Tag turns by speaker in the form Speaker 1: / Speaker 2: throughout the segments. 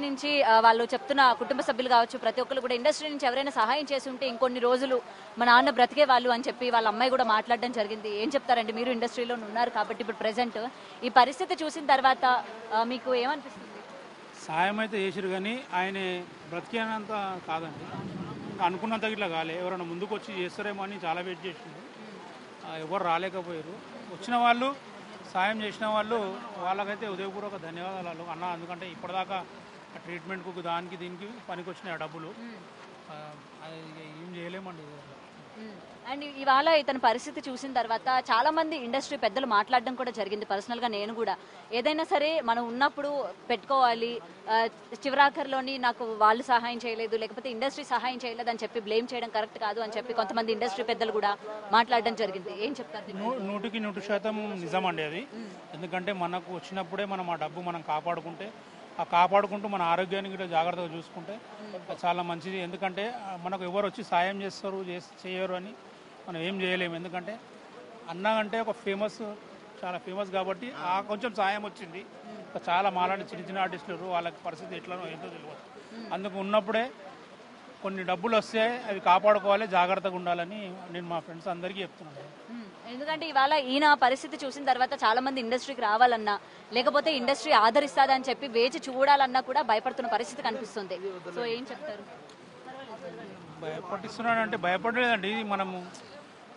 Speaker 1: నుంచి వాళ్ళు చెప్తున్న కుటుంబ సభ్యులు కావచ్చు ప్రతి ఒక్కరు కూడా ఇండస్ట్రీ నుంచి ఎవరైనా సహాయం చేసి ఉంటే ఇంకొన్ని రోజులు మా నాన్న బ్రతికే వాళ్ళు అని చెప్పి వాళ్ళ అమ్మాయి కూడా మాట్లాడడం జరిగింది. ఏం చెప్తారండి, మీరు ఇండస్ట్రీలో ఉన్నారు కాబట్టి ఇప్పుడు ప్రెసెంట్ ఈ పరిస్థితి చూసిన తర్వాత మీకు ఏమనిపిస్తుంది?
Speaker 2: సాయం అయితే చేసిరు కానీ ఆయన బ్రతికేనంత కాదండి. ఇంకా అనుకున్నంత ఇట్లా కాలే. ఎవరైనా ముందుకు వచ్చి చేస్తారేమో అని చాలా వెయిట్ చేసిండు. ఎవరు రాలేకపోయారు. వచ్చిన వాళ్ళు సాయం చేసిన వాళ్ళు వాళ్ళకైతే ఉదయపూర్వక ధన్యవాదాలు అన్న. ఎందుకంటే ఇప్పటిదాకా ట్రీట్మెంట్కు దానికి దీనికి పనికి వచ్చినాయి ఆ డబ్బులు. అది ఏం చేయలేమండి.
Speaker 1: అండ్ ఇవాళ ఇతని పరిస్థితి చూసిన తర్వాత చాలా మంది ఇండస్ట్రీ పెద్దలు మాట్లాడడం కూడా జరిగింది. పర్సనల్గా నేను కూడా ఏదైనా సరే మనం ఉన్నప్పుడు పెట్టుకోవాలి, చివరాఖరిలోని నాకు వాళ్ళు సహాయం చేయలేదు లేకపోతే ఇండస్ట్రీ సహాయం చేయలేదు అని చెప్పి బ్లేమ్ చేయడం కరెక్ట్ కాదు అని చెప్పి కొంతమంది ఇండస్ట్రీ పెద్దలు కూడా మాట్లాడడం జరిగింది. ఏం చెప్తారు?
Speaker 2: 100% నిజమండి అది. ఎందుకంటే మనకు వచ్చినప్పుడే మనం ఆ డబ్బు మనం కాపాడుకుంటూ మన ఆరోగ్యాన్ని కూడా జాగ్రత్తగా చూసుకుంటే చాలా మంచిది. ఎందుకంటే మనకు ఎవరు వచ్చి సాయం చేస్తారు చేయరు అని మనం ఏం చేయలేము. ఎందుకంటే అన్న అంటే ఒక చాలా ఫేమస్ కాబట్టి కొంచెం సాయం వచ్చింది. చాలా మాలాంటి చిన్న చిన్న ఆర్టిస్టులు వాళ్ళకి పరిస్థితి ఎట్లనో ఏంటో తెలియదు. అందుకు ఉన్నప్పుడే కొన్ని డబ్బులు వస్తే అవి కాపాడుకోవాలి, జాగ్రత్తగా ఉండాలని నేను మా ఫ్రెండ్స్ అందరికీ చెప్తున్నాను.
Speaker 1: ఎందుకంటే ఇవాళ ఈయన పరిస్థితి చూసిన తర్వాత చాలా మంది ఇండస్ట్రీకి రావాలన్నా లేకపోతే ఇండస్ట్రీ ఆదరిస్తాదని చెప్పి వేచి చూడాలన్నా కూడా భయపడుతున్న పరిస్థితి కనిపిస్తుంది. సో ఏం చెప్తారు?
Speaker 2: భయపడిస్తున్నాడంటే భయపడలేదండి. ఇది మనము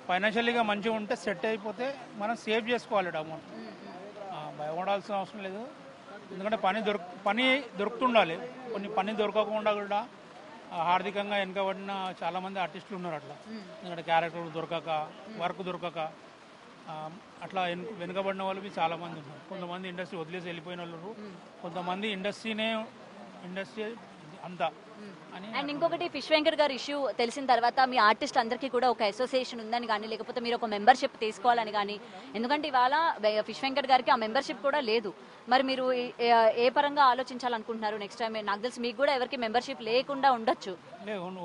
Speaker 2: ఫైనాన్షియల్గా మంచిగా ఉంటే సెట్ అయిపోతే మనం సేవ్ చేసుకోవాలి అమౌంట్. భయపడాల్సిన అవసరం లేదు. ఎందుకంటే పని దొరుకుతుండాలి. కొన్ని పని దొరకకుండా కూడా ఆర్థికంగా వెనుకబడిన చాలామంది ఆర్టిస్టులు ఉన్నారు అట్లా. ఎందుకంటే క్యారెక్టర్లు దొరకక, వర్క్ దొరకక అట్లా వెనుకబడిన వాళ్ళు చాలామంది ఉన్నారు. కొంతమంది ఇండస్ట్రీ వదిలేసి వెళ్ళిపోయిన వాళ్ళు, కొంతమంది ఇండస్ట్రీ అంతా అని.
Speaker 1: అండ్ ఇంకొకటి, ఫిష్ వెంకట్ గారి ఇష్యూ తెలిసిన తర్వాత మీ ఆర్టిస్ట్ అందరికీ కూడా ఒక అసోసియేషన్ ఉందని కానీ లేకపోతే మీరు ఒక మెంబర్షిప్ తీసుకోవాలని కానీ, ఎందుకంటే ఇవాళ ఫిష్ వెంకట్ గారికి ఆ మెంబర్షిప్ కూడా లేదు. మరి మీరు ఏ పరంగా ఆలోచించాలనుకుంటున్నారు నెక్స్ట్ టైం? నాకు తెలిసి మీకు కూడా ఎవరికి మెంబర్షిప్ లేకుండా ఉండొచ్చు.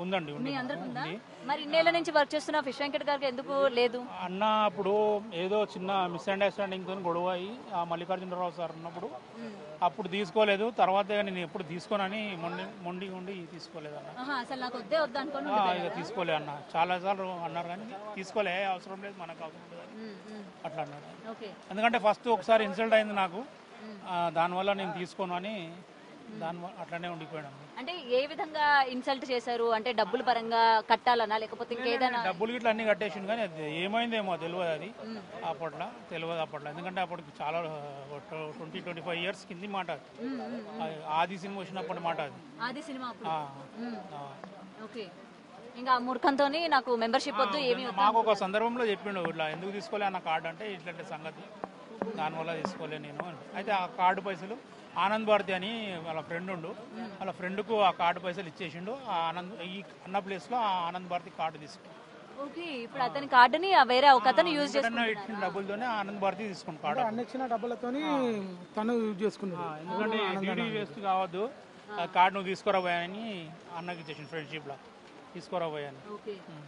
Speaker 2: ఉందండి.
Speaker 1: మీ అందరికి ఉందా? మరి ఇన్నేళ్ల నుంచి వర్క్ చేస్తున్న ఫిష్ వెంకట్ గారికి ఎందుకు లేదు?
Speaker 2: అన్న అప్పుడు ఏదో చిన్న మిస్అండర్స్టాండింగ్ తో గొడవ అయ్యి మల్లికార్జునరావు సార్ ఉన్నప్పుడు అప్పుడు తీసుకోలేదు. తర్వాత నేను ఎప్పుడు తీసుకోనని మొండి తీసుకోలేదు అన్న.
Speaker 1: అసలు నాకు వద్దే వద్దు అనుకోని
Speaker 2: ఇక తీసుకోలే అన్న. చాలా సార్లు అన్నారు కానీ తీసుకోలే, అవసరం లేదు మనకు అవసరం లేదు అట్లా అన్నాడు. ఎందుకంటే ఫస్ట్ ఒకసారి ఇన్సల్ట్ అయింది నాకు, దానివల్ల నేను తీసుకోను అని అట్లానే ఉండిపోయాను.
Speaker 1: అంటే ఏ విధంగా ఇన్సల్ట్ చేశారు? అంటే డబ్బుల పరంగా కట్టాలన్నా లేకపోతే ఇంకేదైనా?
Speaker 2: డబ్బులు గిట్లా అన్ని కట్టేసింది కానీ అది ఏమైందేమో తెలియదు. అది అప్పట్లో ఎందుకంటే అప్పటికి చాలా 20-25 ఇయర్స్ కింది మాట. ఆది సినిమా వచ్చినప్పటి మాట అది.
Speaker 1: ఆది సినిమా ఓకే. ఇంకా మూర్ఖంతో నాకు మెంబర్షిప్ వద్దు ఏమి.
Speaker 2: మాకు ఒక సందర్భంలో చెప్పిండు ఇట్లా ఎందుకు తీసుకోలే అన్న కార్డు అంటే ఇట్లాంటి సంగతి, దానివల్ల తీసుకోలే నేను. అయితే ఆ కార్డు పైసలు ఆనంద్ భారతి అని వాళ్ళ ఫ్రెండ్ వాళ్ళ ఫ్రెండ్కు ఆ కార్డు పైసలు ఇచ్చేసిండు. ఈ అన్న ప్లేస్లో ఆ ఆనంద్ భారతి కార్డు తీసుకుంటాడు.
Speaker 1: ఓకే, ఇప్పుడు అతని కార్డుని వేరే ఒక అతను యూజ్ చేసుకున్నాడు.
Speaker 2: ఇచ్చిన డబ్బులతోనే ఆనంద్ భారతి తీసుకుంటాడు.
Speaker 3: అన్న ఇచ్చిన డబ్బులతోని తను యూజ్ చేసుకున్నాడు.
Speaker 2: ఎందుకంటే డీడీ వేస్ట్ కావద్దు, కార్డు నువ్వు తీసుకురాబోయాని అన్నకి ఇచ్చేసిండు. ఫ్రెండ్షిప్ లా తీసుకురాబోయాను.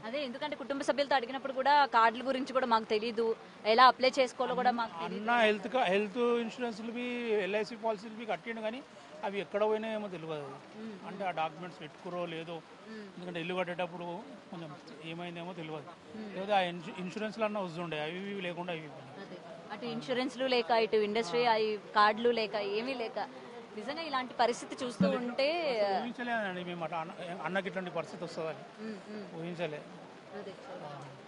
Speaker 1: అదే, ఎందుకంటే కుటుంబ సభ్యులతో అడిగినప్పుడు కూడా కార్డుల గురించి కూడా మాకు తెలియదు, ఎలా అప్లై చేసుకోవాలో కూడా మాకు
Speaker 2: అన్న. హెల్త్ ఇన్సూరెన్స్లు ఎల్ఐసి పాలసీలు కట్టిండు కానీ అవి ఎక్కడ పోయినాయేమో తెలియదు. అంటే ఆ డాక్యుమెంట్స్ పెట్టుకురో లేదో, ఎందుకంటే ఇల్లు కట్టేటప్పుడు కొంచెం ఏమైందేమో తెలియదు. లేదా ఆ ఇన్సూరెన్స్లు అన్న వస్తుండే, అవి లేకుండా అవి
Speaker 1: అటు ఇన్సూరెన్స్లు లేక ఇటు ఇండస్ట్రీ అవి కార్డులు లేక ఏమీ లేక నిజంగా ఇలాంటి పరిస్థితి చూస్తూ ఉంటే
Speaker 2: ఊహించలేదండి మేము. అన్నకి ఇట్లాంటి పరిస్థితి వస్తుందని ఊహించలే.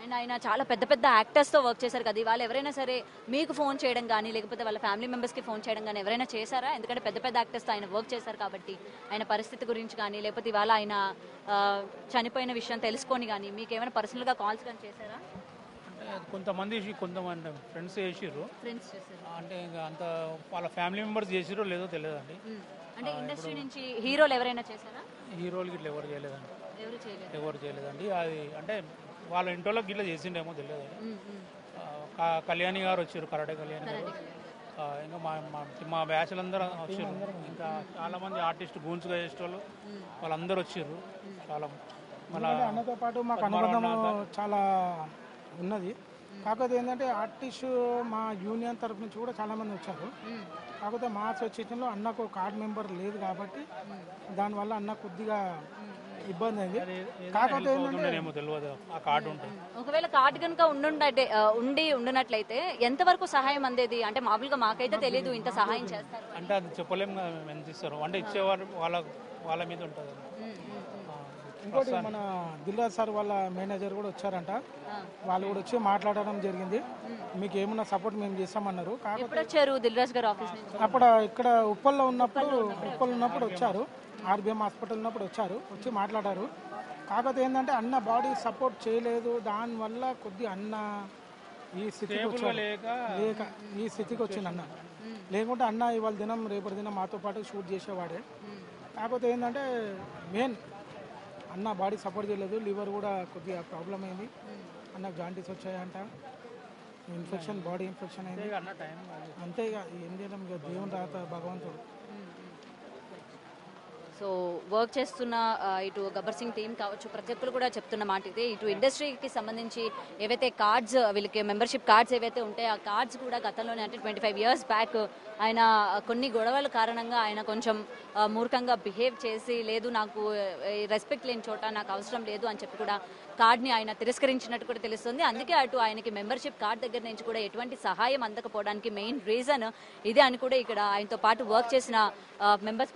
Speaker 1: అండ్ ఆయన చాలా పెద్ద పెద్ద యాక్టర్స్తో వర్క్ చేశారు కదా. ఇవాళ ఎవరైనా సరే మీకు ఫోన్ చేయడం కానీ లేకపోతే వాళ్ళ ఫ్యామిలీ మెంబర్స్కి ఫోన్ చేయడం కానీ ఎవరైనా చేశారా? ఎందుకంటే పెద్ద పెద్ద యాక్టర్స్తో ఆయన వర్క్ చేశారు కాబట్టి ఆయన పరిస్థితి గురించి కానీ లేకపోతే ఇవాళ ఆయన చనిపోయిన విషయం తెలుసుకొని కానీ మీకు ఏమైనా పర్సనల్గా కాల్స్ కానీ చేశారా?
Speaker 2: కొంతమంది ఫ్రెండ్స్ చేసిర్రు. అంటే ఇంకా అంత వాళ్ళ ఫ్యామిలీ మెంబర్స్ చేసిరో లేదో తెలియదండి.
Speaker 1: అంటే ఇండస్ట్రీ నుంచి హీరోలు ఎవరైనా చేశారా?
Speaker 2: హీరోలు గిట్లా ఎవరు చేయలేదండి. అది అంటే వాళ్ళ ఇంట్లో గిట్లా చేసిండేమో తెలియదు. కళ్యాణి గారు వచ్చారు, కరాటే కళ్యాణి గారు. ఇంకా మా బ్యాచ్లందరూ వచ్చారు. ఇంకా చాలా మంది ఆర్టిస్ట్ గూన్స్గా చేసేవాళ్ళు వాళ్ళందరూ వచ్చారు. చాలా
Speaker 3: అన్నతో పాటు మాకు అనుబంధం చాలా ఉన్నది. కాకపోతే ఏంటంటే ఆర్టిస్ట్ మా యూనియన్ తరఫు నుంచి కూడా చాలా మంది వచ్చారు. కాకపోతే మా అసోసియేషన్లో అన్నకు కార్డ్ మెంబర్ లేదు కాబట్టి దానివల్ల అన్న కొద్దిగా ఇబ్బంది అయింది. కాకపోతే
Speaker 2: ఏమో తెలియదు ఆ కార్డు ఉంటే.
Speaker 1: ఒకవేళ కార్డు కనుక ఉండినట్లయితే ఎంతవరకు సహాయం అందేది? అంటే మామూలుగా మాకైతే తెలియదు ఇంత సహాయం చేస్తారు
Speaker 2: అంటే అది చెప్పలేము కదా మేము ఎంత ఇస్తారు, అంటే ఇచ్చేవారు వాళ్ళ మీద ఉంటుంది.
Speaker 3: ఇంకోటి మన దిల్రాజ్ సార్ వాళ్ళ మేనేజర్ కూడా వచ్చారంట, వాళ్ళు కూడా వచ్చి మాట్లాడడం జరిగింది. మీకు ఏమన్నా సపోర్ట్ మేము చేస్తామన్నారు.
Speaker 1: ఎప్పుడు వచ్చారు దిల్రాజ్ గారు ఆఫీస్ నుంచి?
Speaker 3: అప్పుడు ఇక్కడ ఉప్పల్లో ఉన్నప్పుడు వచ్చారు, ఆర్బిఎం హాస్పిటల్ ఉన్నప్పుడు వచ్చి మాట్లాడారు. కాకపోతే ఏంటంటే అన్న బాడీ సపోర్ట్ చేయలేదు, దానివల్ల కొద్దిగా అన్న ఈ స్థితికి లేక ఈ స్థితికి వచ్చింది అన్న. లేకుంటే అన్న ఇవాళ దినం రేపటి దినం మాతో పాటు షూట్ చేసేవాడే. కాకపోతే ఏంటంటే మెయిన్ అన్న బాడీ సపోర్ట్ చేయలేదు, లివర్ కూడా కొద్దిగా ప్రాబ్లం అయింది, అన్నకు జాంటీస్ వచ్చాయంట, ఇన్ఫెక్షన్ బాడీ ఇన్ఫెక్షన్ అయింది. అంతే ఇక ఏం చేయడం, ఇక దేవుని రాత భగవంతుడు.
Speaker 1: సో వర్క్ చేస్తున్న ఇటు గబ్బర్ సింగ్ టీం కావచ్చు, ప్రతి ఒక్కరు కూడా చెప్తున్న మాట ఇది. ఇటు ఇండస్ట్రీకి సంబంధించి ఏవైతే కార్డ్స్, వీళ్ళకి మెంబర్షిప్ కార్డ్స్ ఏవైతే ఉంటాయో ఆ కార్డ్స్ కూడా గతంలోనే అంటే 25 years బ్యాక్ ఆయన కొన్ని గొడవల కారణంగా ఆయన కొంచెం మూర్ఖంగా బిహేవ్ చేసి, లేదు నాకు రెస్పెక్ట్ లేని చోట నాకు అవసరం లేదు అని చెప్పి కూడా కార్డ్ని ఆయన తిరస్కరించినట్టు కూడా తెలుస్తుంది. అందుకే అటు ఆయనకి మెంబర్షిప్ కార్డ్ దగ్గర నుంచి కూడా ఎటువంటి సహాయం అందకపోవడానికి మెయిన్ రీజన్ ఇదే అని కూడా ఇక్కడ ఆయనతో పాటు వర్క్ చేసిన మెంబర్స్ కూడా